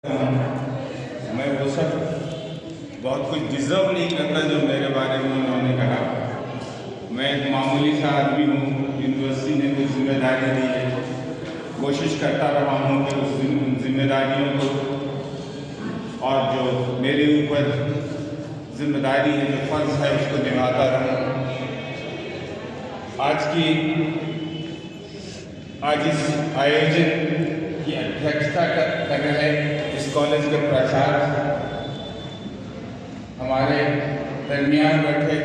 मैं वो सब बहुत कुछ डिज़र्व नहीं करता जो मेरे बारे में उन्होंने कहा। मैं एक मामूली सा आदमी हूँ। यूनिवर्सिटी ने कुछ जिम्मेदारी दी है, कोशिश करता रहा हूँ कि उस जिम्मेदारियों को और जो मेरे ऊपर जिम्मेदारी है, जो फ़र्ज़ है, उसको निभाता रहूँ। आज इस आयोजन की अध्यक्षता कर रहे इस कॉलेज के प्राचार्य हमारे दरमियान बैठे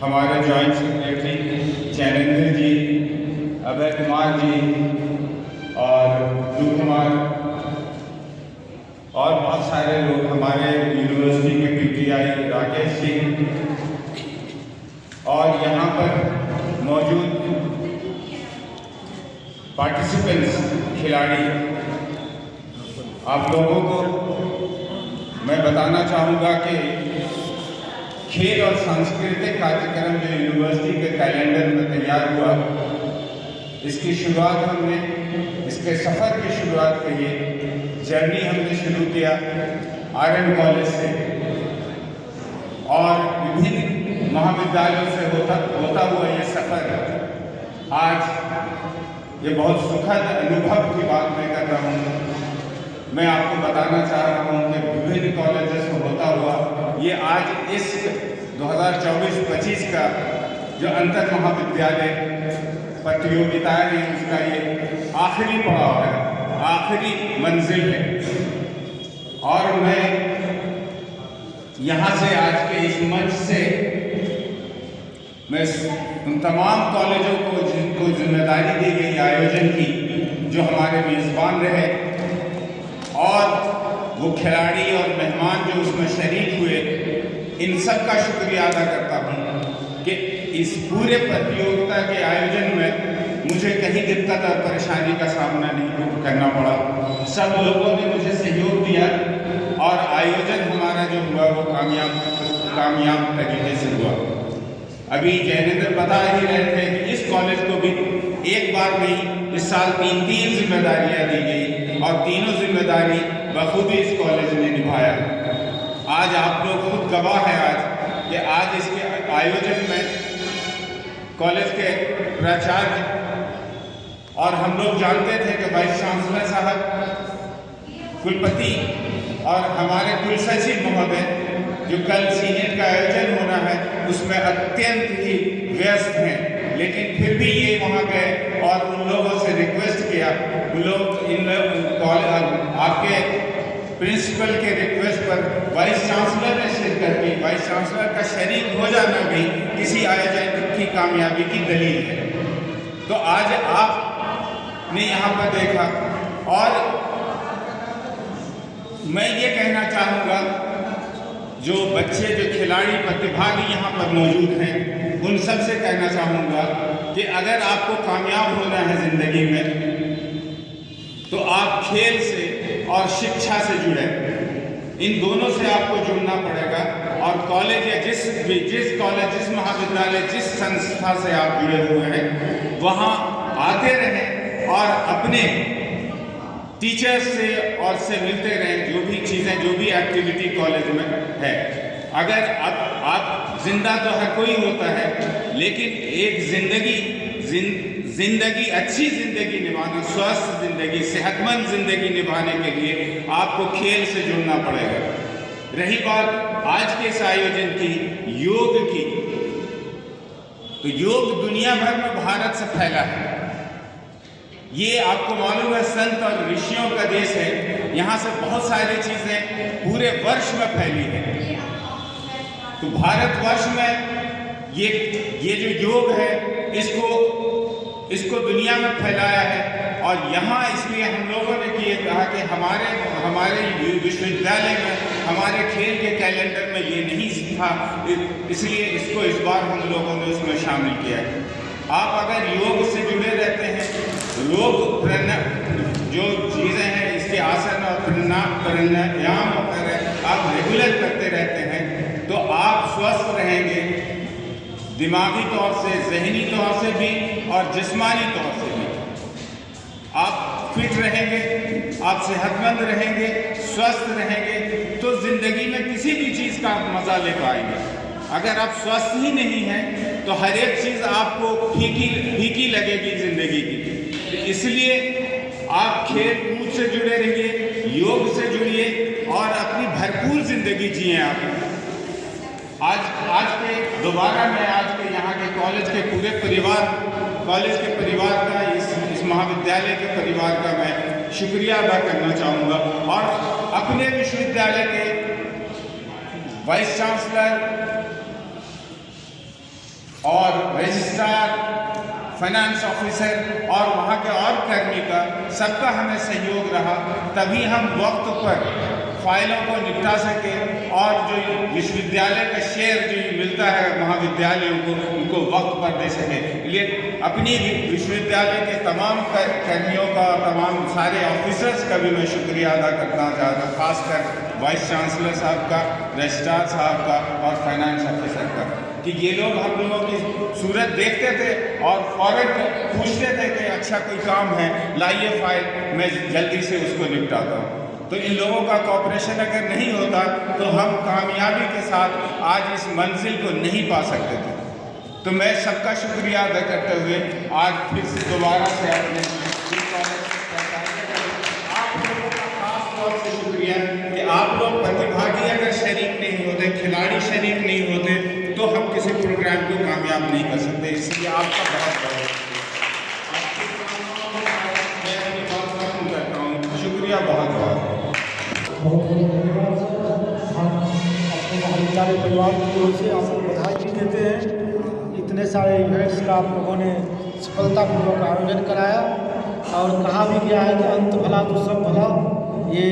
हमारे जॉइंट सेक्रेटरी चैनेंद्र जी, अभय कुमार जी और ध्रुव कुमार और बहुत सारे लोग, हमारे यूनिवर्सिटी के पीटीआई राकेश जी और यहाँ पर मौजूद पार्टिसिपेंट्स, खिलाड़ी, आप लोगों को मैं बताना चाहूँगा कि खेल और सांस्कृतिक कार्यक्रम जो यूनिवर्सिटी के कैलेंडर में तैयार हुआ, इसकी शुरुआत हमने, इसके सफ़र की शुरुआत के लिए जर्नी हमने शुरू किया आरएन कॉलेज से और विभिन्न महाविद्यालयों से होता हुआ ये सफ़र आज ये बहुत सुखद अनुभव की बात मैं कर रहा हूँ। मैं आपको बताना चाह रहा हूँ कि विभिन्न कॉलेजेस में होता हुआ ये आज इस 2024-25 का जो अंतर महाविद्यालय प्रतियोगिताएं हैं, उसका ये आखिरी पड़ाव है, आखिरी मंजिल है। और मैं यहाँ से, आज के इस मंच से, मैं उन तमाम कॉलेजों को जिनको जिम्मेदारी दी गई आयोजन की, जो हमारे मेज़बान रहे और वो खिलाड़ी और मेहमान जो उसमें शरीक हुए, इन सब का शुक्रिया अदा करता हूँ कि इस पूरे प्रतियोगिता के आयोजन में मुझे कहीं दिक्कत और परेशानी का सामना नहीं करना पड़ा। सब लोगों ने मुझे सहयोग दिया और आयोजन हमारा जो हुआ वो कामयाब तरीके से हुआ। अभी जैनेंद्र बता ही रहे थे कि इस कॉलेज को भी एक बार नहीं, इस साल तीन जिम्मेदारियां दी गई और तीनों जिम्मेदारी बखूबी इस कॉलेज ने निभाया। आज आप लोग खुद गवाह हैं आज कि आज इसके आयोजन में कॉलेज के प्राचार्य और हम लोग जानते थे कि वाइस चांसलर साहब, कुलपति और हमारे कुलसचिव महोदय जो कल सीनेट का आयोजन होना है उसमें अत्यंत ही व्यस्त हैं, लेकिन फिर भी ये वहाँ गए और उन लोगों से रिक्वेस्ट किया, उन लोग आपके प्रिंसिपल के रिक्वेस्ट पर वाइस चांसलर ने शिरकत की। वाइस चांसलर का शरीक हो जाना भी किसी आयोजन की कामयाबी की दलील है। तो आज आपने यहाँ पर देखा और मैं ये कहना चाहूँगा, जो बच्चे, जो खिलाड़ी, प्रतिभागी यहाँ पर मौजूद हैं, उन सब से कहना चाहूँगा कि अगर आपको कामयाब होना है ज़िंदगी में तो आप खेल से और शिक्षा से जुड़े, इन दोनों से आपको जुड़ना पड़ेगा। और कॉलेज या जिस कॉलेज, जिस महाविद्यालय, जिस संस्था से आप जुड़े हुए हैं, वहाँ आते रहें और अपने टीचर्स से मिलते रहें। जो भी चीज़ें, जो भी एक्टिविटी कॉलेज में है, अगर आप जिंदा तो हर कोई होता है, लेकिन एक जिंदगी अच्छी ज़िंदगी निभाना, स्वस्थ ज़िंदगी, सेहतमंद ज़िंदगी निभाने के लिए आपको खेल से जुड़ना पड़ेगा। रही बात आज के इस आयोजन की, योग की, तो योग दुनिया भर में भारत से फैला है। ये आपको मालूम है, संत और ऋषियों का देश है। यहाँ से बहुत सारी चीज़ें पूरे वर्ष में फैली है। तो भारतवर्ष में ये जो योग है, इसको दुनिया में फैलाया है। और यहाँ इसलिए हम लोगों ने ये कहा कि हमारे विश्वविद्यालय में, हमारे खेल के कैलेंडर में ये नहीं था, इसलिए इसको इस बार हम लोगों ने उसमें शामिल किया है। आप अगर योग से जुड़े रहते हैं, योग जो चीज़ें हैं, इसके आसन और प्राणायाम वगैरह आप रेगुलर करते रहते हैं, तो आप स्वस्थ रहेंगे, दिमागी तौर से, जहनी तौर से भी और जिस्मानी तौर से भी। आप फिट रहेंगे, आप सेहतमंद रहेंगे, स्वस्थ रहेंगे तो ज़िंदगी में किसी भी चीज़ का आप मज़ा ले पाएंगे। अगर आप स्वस्थ ही नहीं हैं तो हर एक चीज़ आपको फीकी लगेगी ज़िंदगी की। इसलिए आप खेल कूद से जुड़े रहिए, योग से जुड़िए और अपनी भरपूर ज़िंदगी जिएं। आप आज के दोबारा मैं आज के यहाँ के कॉलेज के पूरे परिवार का इस महाविद्यालय के परिवार का मैं शुक्रिया अदा करना चाहूँगा और अपने विश्वविद्यालय के वाइस चांसलर और रजिस्ट्रार, फाइनेंस ऑफिसर और वहाँ के और कर्मी का सबका हमें सहयोग रहा, तभी हम वक्त पर फाइलों को निपटा सके और जो विश्वविद्यालय का शेयर जो मिलता है महाविद्यालयों को उनको वक्त पर दे सके। इसलिए अपनी विश्वविद्यालय के तमाम कर्मियों का, तमाम सारे ऑफिसर्स का भी मैं शुक्रिया अदा करना चाहता हूँ, खासकर वाइस चांसलर साहब का, रजिस्ट्रार साहब का और फाइनेंस ऑफिसर का, कि ये लोग हम लोगों की सूरत देखते थे और फौरन पूछते थे कि अच्छा कोई काम है लाइए फाइल, मैं जल्दी से उसको निपटाता हूँ। तो इन लोगों का कॉपरेशन अगर नहीं होता तो हम कामयाबी के साथ आज इस मंजिल को नहीं पा सकते थे। तो मैं सबका शुक्रिया अदा करते हुए आज फिर से दोबारा से अपने आप लोगों का खास तौर से शुक्रिया कि आप लोग प्रतिभागी अगर शरीक नहीं होते, खिलाड़ी शरीक नहीं होते तो हम किसी प्रोग्राम को कामयाब नहीं कर सकते। इसलिए आपका बहुत बहुत शुक्रिया, बहुत बहुत धन्यवाद। हम अपने महाविद्यालय परिवार की ओर से आपको बधाई भी देते हैं। इतने सारे इवेंट्स का आप लोगों ने सफलतापूर्वक आयोजन कराया और कहा भी गया है कि अंत भला तो सब भला। ये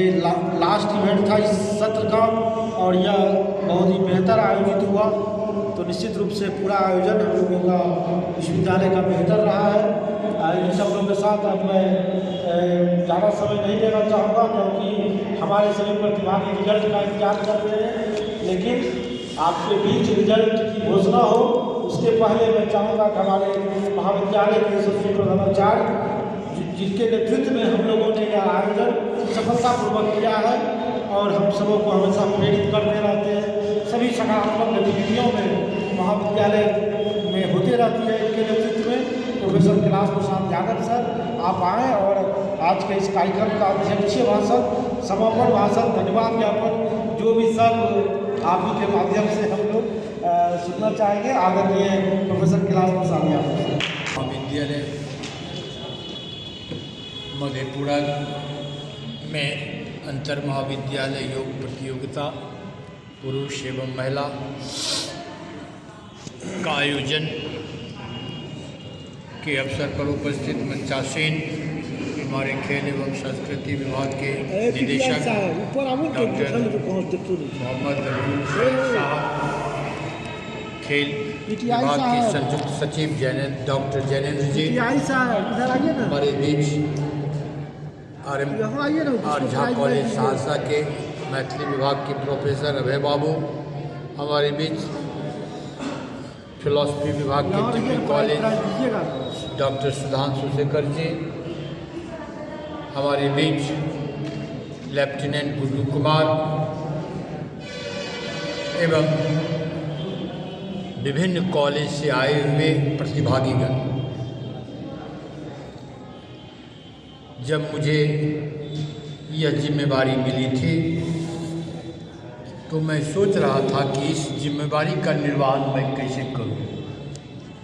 लास्ट इवेंट था इस सत्र का और यह बहुत ही बेहतर आयोजित हुआ, तो निश्चित रूप से पूरा आयोजन हम लोगों का विश्वविद्यालय का बेहतर रहा है। इन सब लोगों के साथ अब मैं ज़्यादा समय नहीं देना चाहूँगा क्योंकि हमारे सभी प्रतिभागी रिजल्ट का इंतजार कर रहे हैं, लेकिन आपके बीच रिजल्ट की घोषणा हो उसके पहले मैं चाहूँगा कि हमारे महाविद्यालय के यशस्वी प्रधानाचार्य जिनके नेतृत्व में हम लोगों ने यह आयोजन सफलतापूर्वक किया है और हम सबों को हमेशा प्रेरित करते रहते हैं, सभी सकारात्मक गतिविधियों में महाविद्यालय में होते रहती है, इनके नेतृत्व में प्रोफेसर कैलाश प्रसाद यादव सर आप आएँ और आज के इस कार्यक्रम का अध्यक्षीय भाषण, समापन भाषण, धन्यवाद ज्ञापन जो भी सब आप ही के माध्यम से हम लोग सुनना चाहेंगे। आदरणीय प्रोफेसर कैलाश प्रसाद यादव। महाविद्यालय मधेपुरा में अंतर महाविद्यालय योग प्रतियोगिता पुरुष एवं महिला का आयोजन के अवसर पर उपस्थित मंचासीन हमारे खेल एवं संस्कृति विभाग के निदेशक डॉक्टर मोहम्मद साहब, खेल विभाग के संयुक्त सचिव डॉक्टर जैनेन्द्र जी, हमारे बीच और झा कॉलेज सहरसा के मैथिली विभाग के प्रोफेसर अभय बाबू, हमारे बीच फिलॉसफी विभाग के degree college doctor Sudhanshu Shekhar ji, हमारे बीच लेफ्टिनेंट गुड्डू कुमार एवं विभिन्न कॉलेज से आए हुए प्रतिभागीगण। जब मुझे यह जिम्मेवारी मिली थी तो मैं सोच रहा था कि इस जिम्मेवारी का निर्वहन मैं कैसे करूं,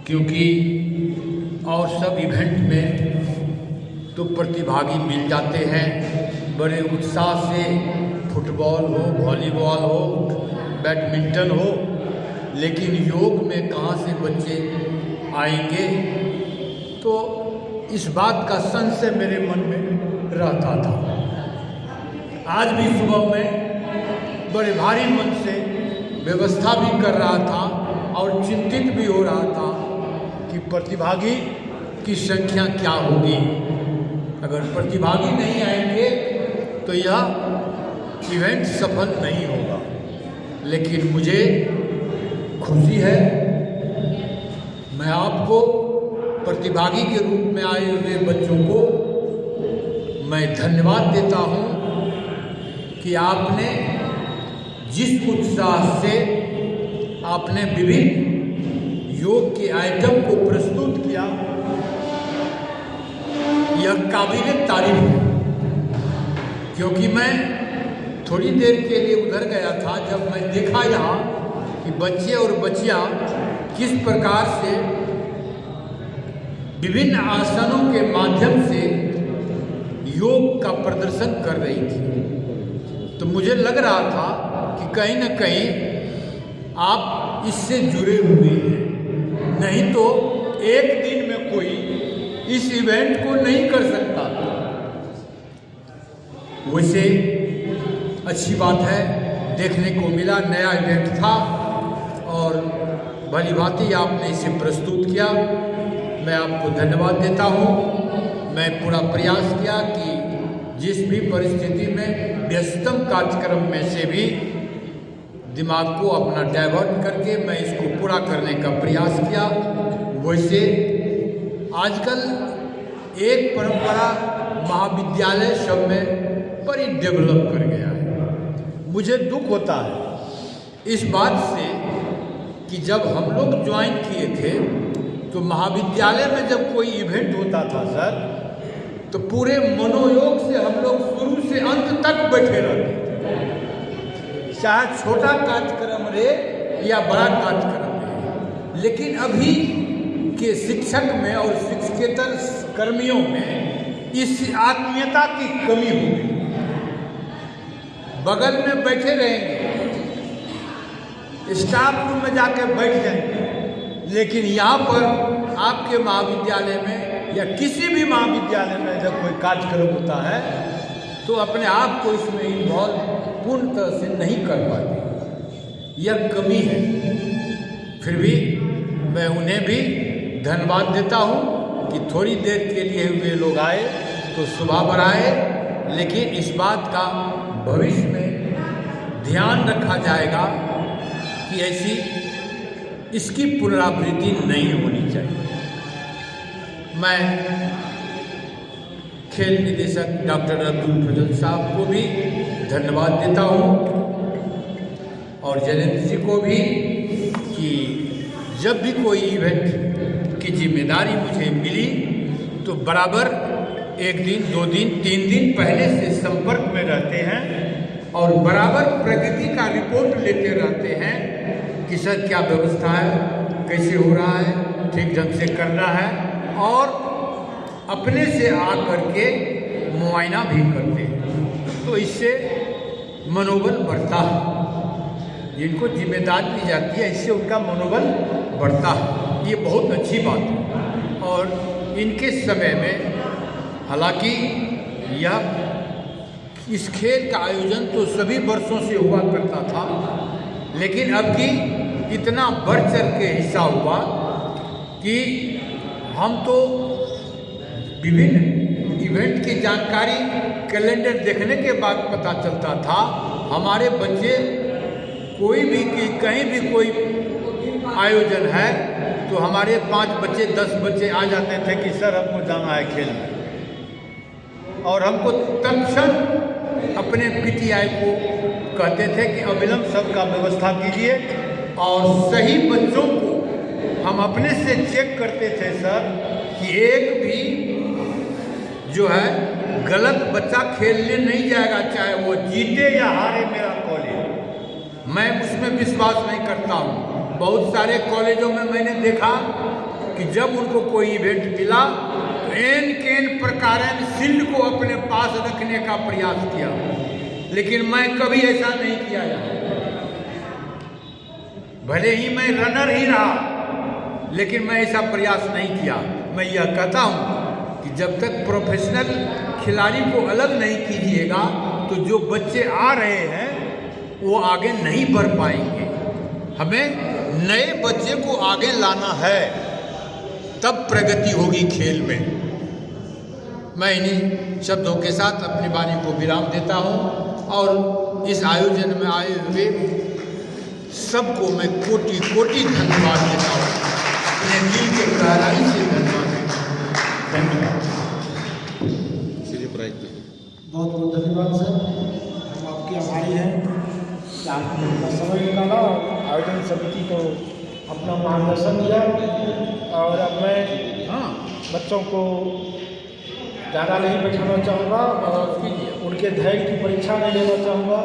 क्योंकि और सब इवेंट में तो प्रतिभागी मिल जाते हैं बड़े उत्साह से, फुटबॉल हो, वॉलीबॉल हो, बैडमिंटन हो, लेकिन योग में कहाँ से बच्चे आएंगे। तो इस बात का संशय मेरे मन में रहता था। आज भी सुबह में बड़े भारी मन से व्यवस्था भी कर रहा था और चिंतित भी हो रहा था कि प्रतिभागी की संख्या क्या होगी। अगर प्रतिभागी नहीं आएंगे तो यह इवेंट सफल नहीं होगा। लेकिन मुझे खुशी है, मैं आपको प्रतिभागी के रूप में आए हुए बच्चों को मैं धन्यवाद देता हूँ कि आपने जिस उत्साह से आपने विभिन्न योग के आइटम को प्रस्तुत किया, यह काबिल तारीफ है। क्योंकि मैं थोड़ी देर के लिए उधर गया था, जब मैं देखा यहाँ कि बच्चे और बच्चियाँ किस प्रकार से विभिन्न आसनों के माध्यम से योग का प्रदर्शन कर रही थी, तो मुझे लग रहा था कि कहीं न कहीं आप इससे जुड़े हुए हैं, नहीं तो एक दिन में कोई इस इवेंट को नहीं कर सकता। वैसे अच्छी बात है, देखने को मिला, नया इवेंट था और भली भांति आपने इसे प्रस्तुत किया। मैं आपको धन्यवाद देता हूँ। मैं पूरा प्रयास किया कि जिस भी परिस्थिति में व्यस्तम कार्यक्रम में से भी दिमाग को अपना डाइवर्ट करके मैं इसको पूरा करने का प्रयास किया। वैसे आजकल एक परंपरा महाविद्यालय सब में बड़ी डेवलप कर गया है। मुझे दुख होता है इस बात से कि जब हम लोग ज्वाइन किए थे तो महाविद्यालय में जब कोई इवेंट होता था सर, तो पूरे मनोयोग से हम लोग शुरू से अंत तक बैठे रहते थे, चाहे छोटा कार्यक्रम रहे या बड़ा कार्यक्रम रहे। लेकिन अभी के शिक्षक में और शिक्षकेतर कर्मियों में इस आत्मीयता की कमी हो गई। बगल में बैठे रहेंगे, स्टाफ रूम में जाकर बैठ जाएंगे, लेकिन यहाँ पर आपके महाविद्यालय में या किसी भी महाविद्यालय में जब कोई कार्यक्रम होता है तो अपने आप को इसमें इन्वॉल्व पूर्ण तरह से नहीं कर पाते। यह कमी है। फिर भी मैं उन्हें भी धन्यवाद देता हूँ कि थोड़ी देर के लिए वे लोग आए तो सुबह पर आए, लेकिन इस बात का भविष्य में ध्यान रखा जाएगा कि ऐसी इसकी पुनरावृत्ति नहीं होनी चाहिए। मैं खेल निदेशक डॉक्टर अब्दुल फजल साहब को भी धन्यवाद देता हूँ और जयेंद्र जी को भी कि जब भी कोई इवेंट की जिम्मेदारी मुझे मिली तो बराबर एक दिन, 2 दिन, 3 दिन पहले से संपर्क में रहते हैं और बराबर प्रगति का रिपोर्ट लेते रहते हैं कि सर क्या व्यवस्था है, कैसे हो रहा है, ठीक ढंग से करना है, और अपने से आकर के मुआयना भी करते हैं। तो इससे मनोबल बढ़ता है, जिनको जिम्मेदारी दी जाती है इससे उनका मनोबल बढ़ता है। ये बहुत अच्छी बात है। और इनके समय में हालांकि यह इस खेल का आयोजन तो सभी वर्षों से हुआ करता था, लेकिन अब की इतना बढ़ चढ़ के हिस्सा हुआ कि हम तो विभिन्न इवेंट की जानकारी कैलेंडर देखने के बाद पता चलता था। हमारे बच्चे कोई भी कहीं भी कोई आयोजन है तो हमारे 5 बच्चे 10 बच्चे आ जाते थे कि सर हमको जाना है खेल में, और हमको तत्क्षण अपने पीटीआई को कहते थे कि अविलंब सबका व्यवस्था कीजिए, और सही बच्चों को हम अपने से चेक करते थे सर कि एक भी जो है गलत बच्चा खेलने नहीं जाएगा, चाहे वो जीते या हारे मेरा कॉलेज। मैं उसमें विश्वास नहीं करता हूँ। बहुत सारे कॉलेजों में मैंने देखा कि जब उनको कोई इवेंट मिला तो एन केन प्रकार शील्ड को अपने पास रखने का प्रयास किया, लेकिन मैं कभी ऐसा नहीं किया। भले ही मैं रनर ही रहा, लेकिन मैं ऐसा प्रयास नहीं किया। मैं यह कहता हूँ कि जब तक प्रोफेशनल खिलाड़ी को अलग नहीं कीजिएगा तो जो बच्चे आ रहे हैं वो आगे नहीं बढ़ पाएंगे। हमें नए बच्चे को आगे लाना है, तब प्रगति होगी खेल में। मैं इन्हीं शब्दों के साथ अपनी वाणी को विराम देता हूँ और इस आयोजन में आए हुए सबको मैं कोटि कोटि धन्यवाद देता हूँ। अपने दिल के गहराई से धन्यवाद देता हूँ। धन्यवाद। बहुत बहुत धन्यवाद सर, हम आपके आभारी हैं कि आपने अपना समय निकाला और आयोजन समिति को अपना मार्गदर्शन दिया। और अब मैं बच्चों को ज़्यादा नहीं बैठाना चाहूँगा और उनके धैर्य की परीक्षा नहीं लेना चाहूँगा।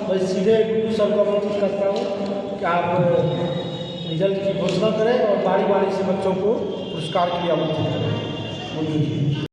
मैं सीधे गुरु सर को आमंत्रित करता हूँ कि आप रिजल्ट की घोषणा करें और बारी बारी से बच्चों को पुरस्कार के लिए आमंत्रित करें। बोलिए।